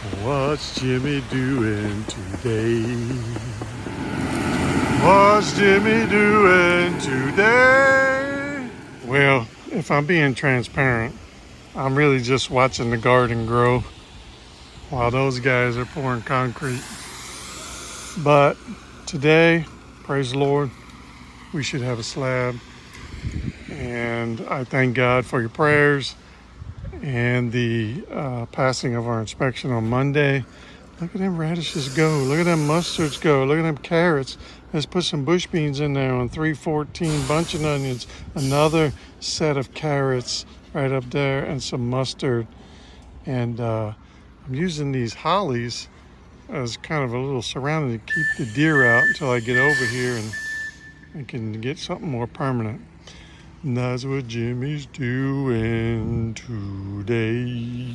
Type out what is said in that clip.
What's Jimmy doing today? What's Jimmy doing today? Well, if I'm being transparent, I'm really just watching the garden grow while those guys are pouring concrete. But today, praise the Lord, we should have a slab. And I thank God for your prayers and the passing of our inspection on Monday. Look at them radishes go. Look at them mustards go. Look at them carrots. Let's put some bush beans in there on 314, bunch of onions, another set of carrots right up there, and some mustard. And I'm using these hollies as kind of a little surrounding to keep the deer out until I get over here and I can get something more permanent. And that's what Jimmy's doing today.